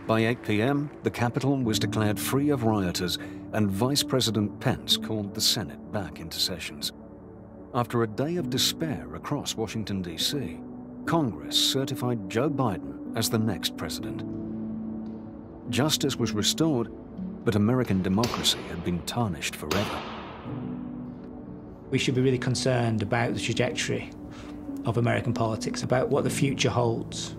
By 8 p.m., the Capitol was declared free of rioters, and Vice President Pence called the Senate back into sessions. After a day of despair across Washington, D.C., Congress certified Joe Biden as the next president. Justice was restored, but American democracy had been tarnished forever. We should be really concerned about the trajectory of American politics, about what the future holds.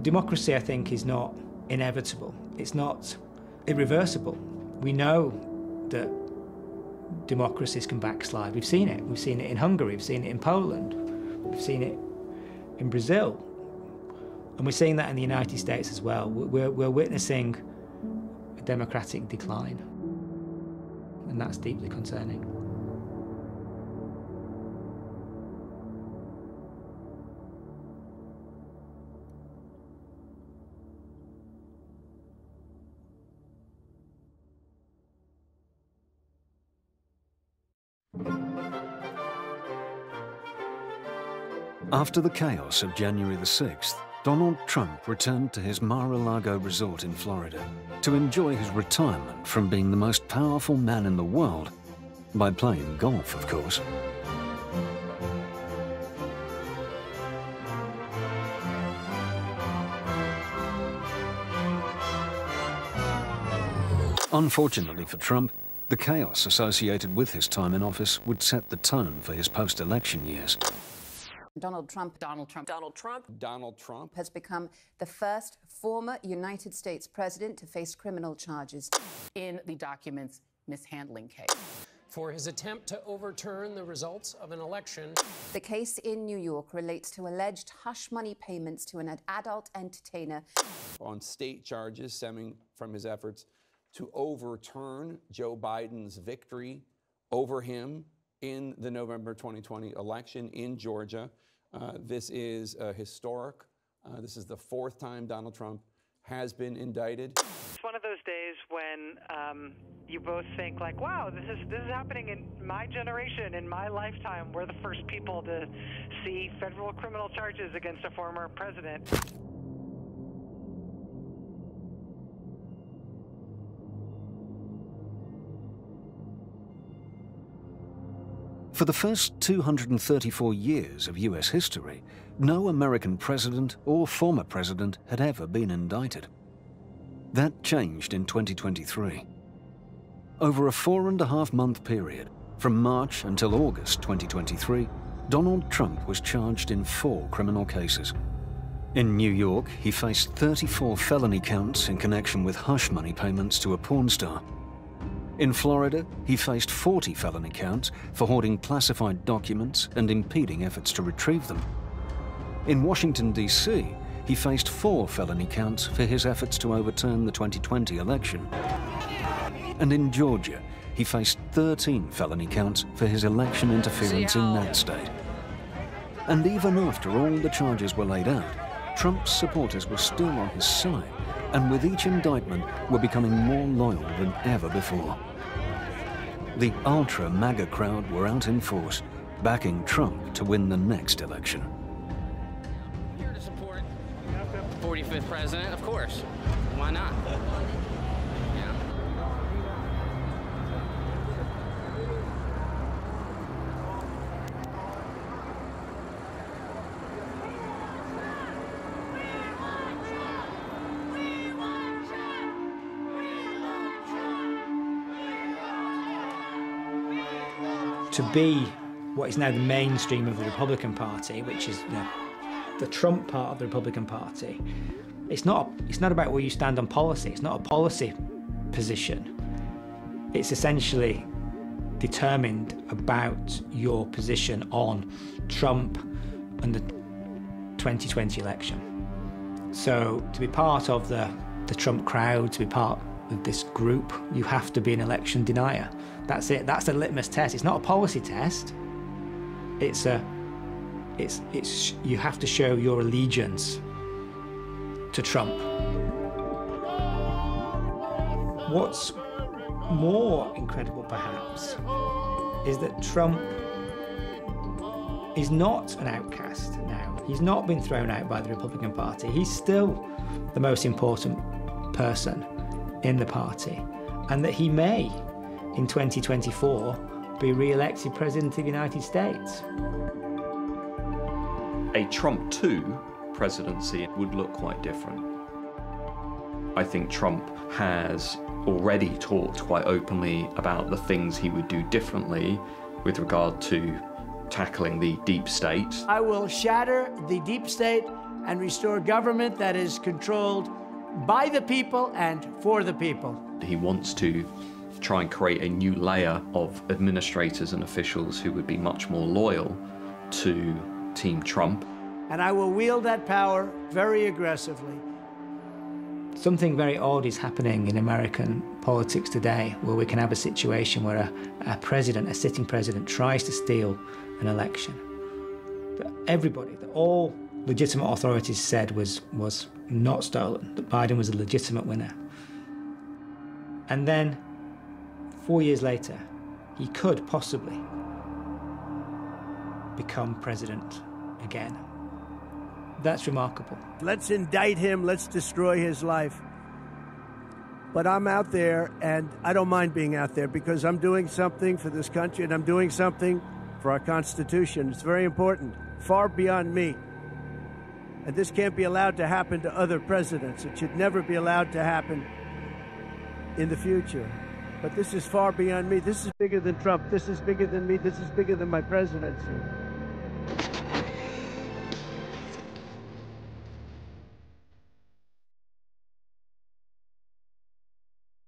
Democracy, I think, is not inevitable. It's not irreversible. We know that democracies can backslide. We've seen it. We've seen it in Hungary. We've seen it in Poland. We've seen it in Brazil. And we're seeing that in the United States as well. We're witnessing a democratic decline. And that's deeply concerning. After the chaos of January the 6th, Donald Trump returned to his Mar-a-Lago resort in Florida to enjoy his retirement from being the most powerful man in the world, by playing golf, of course. Unfortunately for Trump, the chaos associated with his time in office would set the tone for his post-election years. Donald Trump has become the first former United States president to face criminal charges in the documents mishandling case. For his attempt to overturn the results of an election. The case in New York relates to alleged hush money payments to an adult entertainer. On state charges stemming from his efforts to overturn Joe Biden's victory over him in the November 2020 election in Georgia. This is historic. This is the fourth time Donald Trump has been indicted. It's one of those days when you both think like, wow, this is happening in my generation, in my lifetime. We're the first people to see federal criminal charges against a former president. For the first 234 years of US history, no American president or former president had ever been indicted. That changed in 2023. Over a 4.5-month period, from March until August 2023, Donald Trump was charged in 4 criminal cases. In New York, he faced 34 felony counts in connection with hush money payments to a porn star. In Florida, he faced 40 felony counts for hoarding classified documents and impeding efforts to retrieve them. In Washington, D.C., he faced 4 felony counts for his efforts to overturn the 2020 election. And in Georgia, he faced 13 felony counts for his election interference in that state. And even after all the charges were laid out, Trump's supporters were still on his side, and with each indictment were becoming more loyal than ever before. The ultra-MAGA crowd were out in force, backing Trump to win the next election. Here to support the 45th president, of course. Why not? Yeah. To be what is now the mainstream of the Republican Party, which is the Trump part of the Republican Party, it's not about where you stand on policy. It's not a policy position. It's essentially determined about your position on Trump and the 2020 election. So to be part of the Trump crowd, to be part of this group, you have to be an election denier. That's it. That's the litmus test. It's not a policy test. It's you have to show your allegiance to Trump. What's more incredible, perhaps, is that Trump is not an outcast now. He's not been thrown out by the Republican Party. He's still the most important person in the party, and that he may, in 2024, be re-elected President of the United States. A Trump 2 presidency would look quite different. I think Trump has already talked quite openly about the things he would do differently with regard to tackling the deep state. I will shatter the deep state and restore government that is controlled by the people and for the people. He wants to try and create a new layer of administrators and officials who would be much more loyal to Team Trump. And I will wield that power very aggressively. Something very odd is happening in American politics today, where we can have a situation where a president, a sitting president, tries to steal an election. But everybody, all legitimate authorities said was not stolen, that Biden was a legitimate winner. And then, 4 years later, he could possibly become president again. That's remarkable. Let's indict him, let's destroy his life. But I'm out there, and I don't mind being out there because I'm doing something for this country, and I'm doing something for our Constitution. It's very important, far beyond me. And this can't be allowed to happen to other presidents. It should never be allowed to happen in the future. But this is far beyond me. This is bigger than Trump. This is bigger than me. This is bigger than my presidency.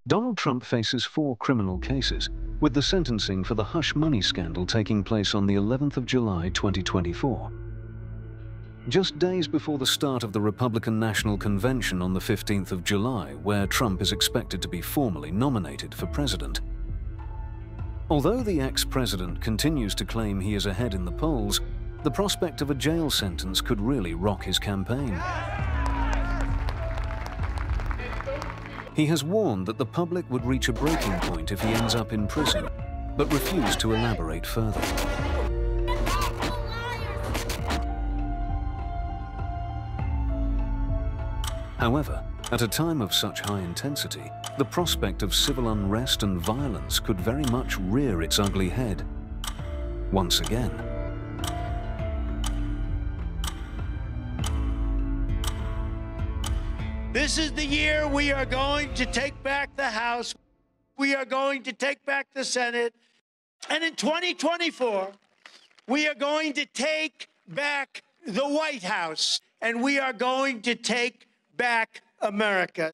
Donald Trump faces 4 criminal cases, with the sentencing for the hush money scandal taking place on the 11th of July 2024. Just days before the start of the Republican National Convention on the 15th of July, where Trump is expected to be formally nominated for president. Although the ex-president continues to claim he is ahead in the polls, the prospect of a jail sentence could really rock his campaign. He has warned that the public would reach a breaking point if he ends up in prison, but refused to elaborate further. However, at a time of such high intensity, the prospect of civil unrest and violence could very much rear its ugly head once again. This is the year we are going to take back the House. We are going to take back the Senate. And in 2024, we are going to take back the White House. And we are going to take back America.